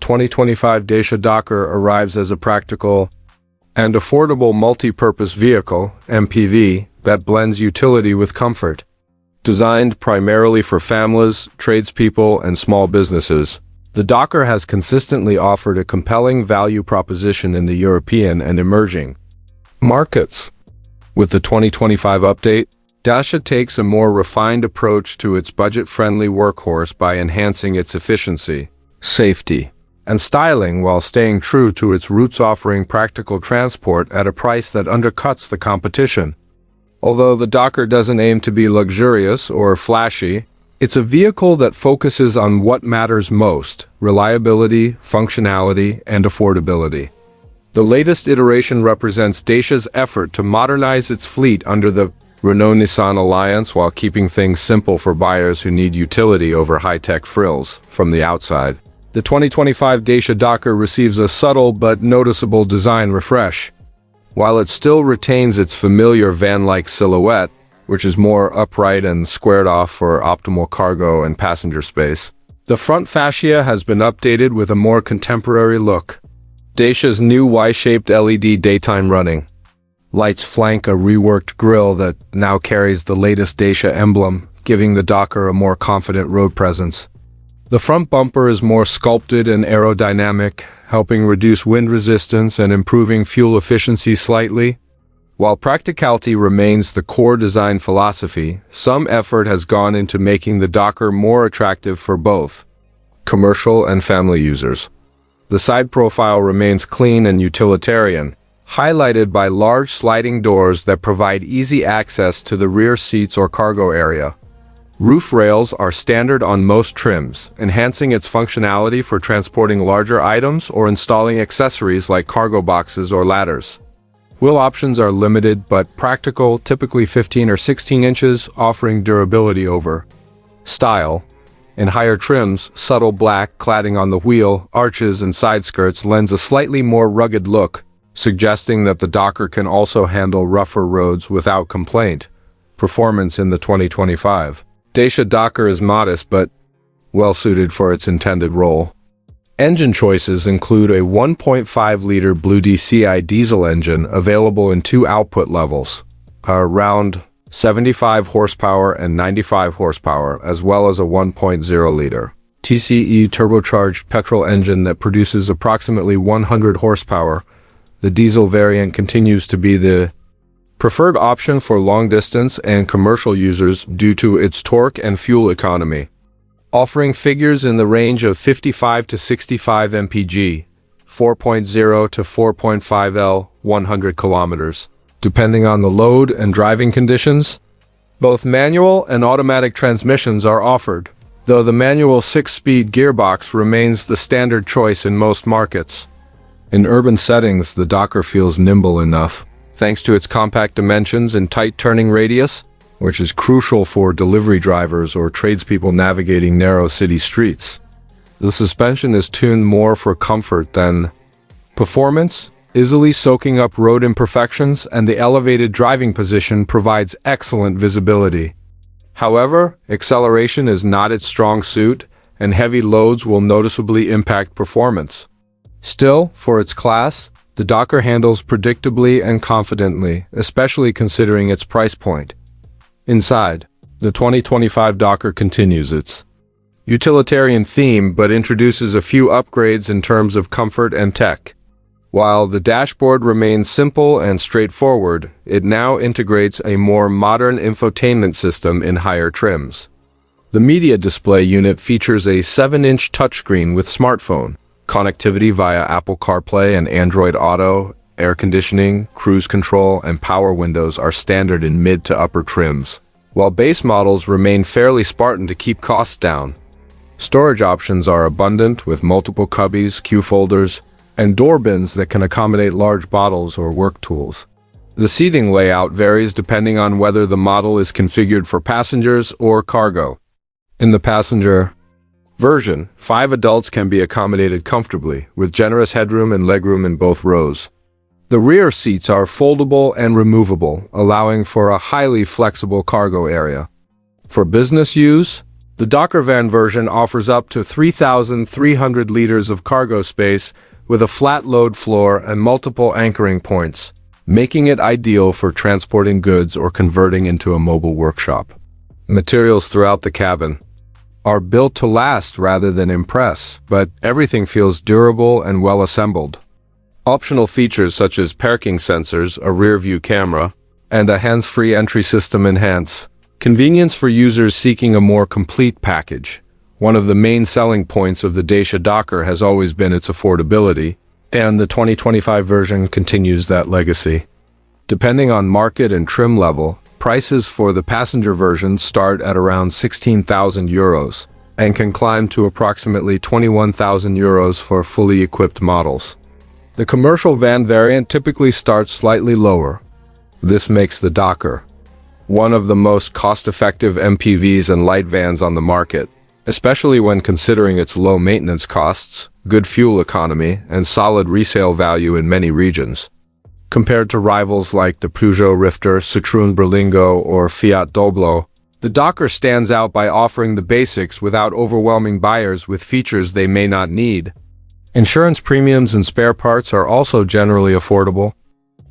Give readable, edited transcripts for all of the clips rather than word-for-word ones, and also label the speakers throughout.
Speaker 1: 2025 Dacia Dokker arrives as a practical and affordable multi-purpose vehicle, MPV, that blends utility with comfort. Designed primarily for families, tradespeople, and small businesses, the Dokker has consistently offered a compelling value proposition in the European and emerging markets. With the 2025 update, Dacia takes a more refined approach to its budget-friendly workhorse by enhancing its efficiency, safety, and styling while staying true to its roots, offering practical transport at a price that undercuts the competition. Although the Dokker doesn't aim to be luxurious or flashy, it's a vehicle that focuses on what matters most: reliability, functionality, and affordability. The latest iteration represents Dacia's effort to modernize its fleet under the Renault-Nissan alliance while keeping things simple for buyers who need utility over high-tech frills. From the outside, the 2025 Dacia Dokker receives a subtle but noticeable design refresh. While it still retains its familiar van-like silhouette, which is more upright and squared off for optimal cargo and passenger space, the front fascia has been updated with a more contemporary look. Dacia's new Y-shaped LED daytime running lights flank a reworked grille that now carries the latest Dacia emblem, giving the Dokker a more confident road presence. The front bumper is more sculpted and aerodynamic, helping reduce wind resistance and improving fuel efficiency slightly. While practicality remains the core design philosophy, some effort has gone into making the Dokker more attractive for both commercial and family users. The side profile remains clean and utilitarian, highlighted by large sliding doors that provide easy access to the rear seats or cargo area. Roof rails are standard on most trims, enhancing its functionality for transporting larger items or installing accessories like cargo boxes or ladders. Wheel options are limited but practical, typically 15 or 16 inches, offering durability over style. In higher trims, subtle black cladding on the wheel, arches, and side skirts lends a slightly more rugged look, suggesting that the Dokker can also handle rougher roads without complaint. Performance in the 2025 Dacia Dokker is modest but well-suited for its intended role. Engine choices include a 1.5-liter Blue DCI diesel engine available in two output levels, around 75 horsepower and 95 horsepower, as well as a 1.0-liter TCE turbocharged petrol engine that produces approximately 100 horsepower. The diesel variant continues to be the preferred option for long-distance and commercial users due to its torque and fuel economy, offering figures in the range of 55 to 65 mpg, 4.0 to 4.5 L, 100 kilometers, depending on the load and driving conditions. Both manual and automatic transmissions are offered, though the manual 6-speed gearbox remains the standard choice in most markets. In urban settings, the Dokker feels nimble enough, thanks to its compact dimensions and tight turning radius, which is crucial for delivery drivers or tradespeople navigating narrow city streets. The suspension is tuned more for comfort than performance, easily soaking up road imperfections, and the elevated driving position provides excellent visibility. However, acceleration is not its strong suit, and heavy loads will noticeably impact performance. Still, for its class, the Dokker handles predictably and confidently, especially considering its price point. Inside, the 2025 Dokker continues its utilitarian theme but introduces a few upgrades in terms of comfort and tech. While the dashboard remains simple and straightforward, it now integrates a more modern infotainment system in higher trims. The media display unit features a 7-inch touchscreen with smartphone connectivity via Apple CarPlay and Android Auto. Air conditioning, cruise control, and power windows are standard in mid to upper trims, while base models remain fairly Spartan to keep costs down. Storage options are abundant with multiple cubbies, queue folders, and door bins that can accommodate large bottles or work tools. The seating layout varies depending on whether the model is configured for passengers or cargo. In the passenger version, 5 adults can be accommodated comfortably, with generous headroom and legroom in both rows. The rear seats are foldable and removable, allowing for a highly flexible cargo area. For business use, The Dokker van version offers up to 3,300 liters of cargo space with a flat load floor and multiple anchoring points, making it ideal for transporting goods or converting into a mobile workshop. Materials throughout the cabin are built to last rather than impress, but everything feels durable and well assembled. Optional features such as parking sensors, a rear-view camera, and a hands-free entry system enhance convenience for users seeking a more complete package. One of the main selling points of the Dacia Dokker has always been its affordability, and the 2025 version continues that legacy. Depending on market and trim level, prices for the passenger version start at around 16,000 euros and can climb to approximately 21,000 euros for fully equipped models. The commercial van variant typically starts slightly lower. This makes the Dokker one of the most cost-effective MPVs and light vans on the market, especially when considering its low maintenance costs, good fuel economy, and solid resale value in many regions. Compared to rivals like the Peugeot Rifter, Citroën Berlingo, or Fiat Doblo, the Dokker stands out by offering the basics without overwhelming buyers with features they may not need. Insurance premiums and spare parts are also generally affordable,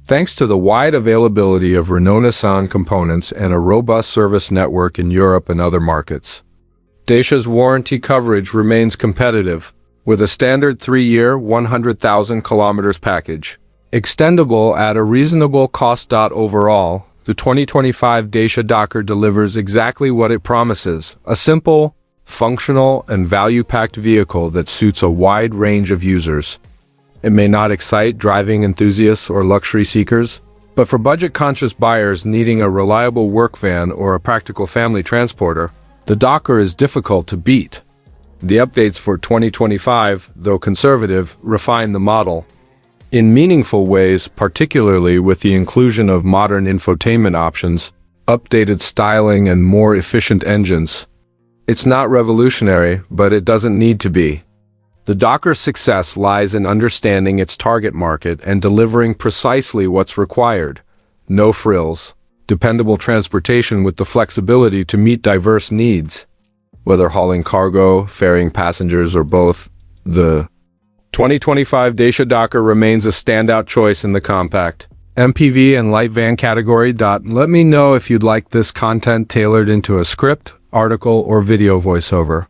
Speaker 1: thanks to the wide availability of Renault-Nissan components and a robust service network in Europe and other markets. Dacia's warranty coverage remains competitive, with a standard 3-year, 100,000 kilometers package, extendable at a reasonable cost. Overall, the 2025 Dacia Dokker delivers exactly what it promises: a simple, functional, and value-packed vehicle that suits a wide range of users. It may not excite driving enthusiasts or luxury seekers, but for budget-conscious buyers needing a reliable work van or a practical family transporter, the Dokker is difficult to beat. The updates for 2025, though conservative, refine the model in meaningful ways, particularly with the inclusion of modern infotainment options, updated styling, and more efficient engines. It's not revolutionary, but it doesn't need to be. The Dokker's success lies in understanding its target market and delivering precisely what's required: no frills, dependable transportation with the flexibility to meet diverse needs. Whether hauling cargo, ferrying passengers, or both, the 2025 Dacia Dokker remains a standout choice in the compact MPV and light van category. Let me know if you'd like this content tailored into a script, article, or video voiceover.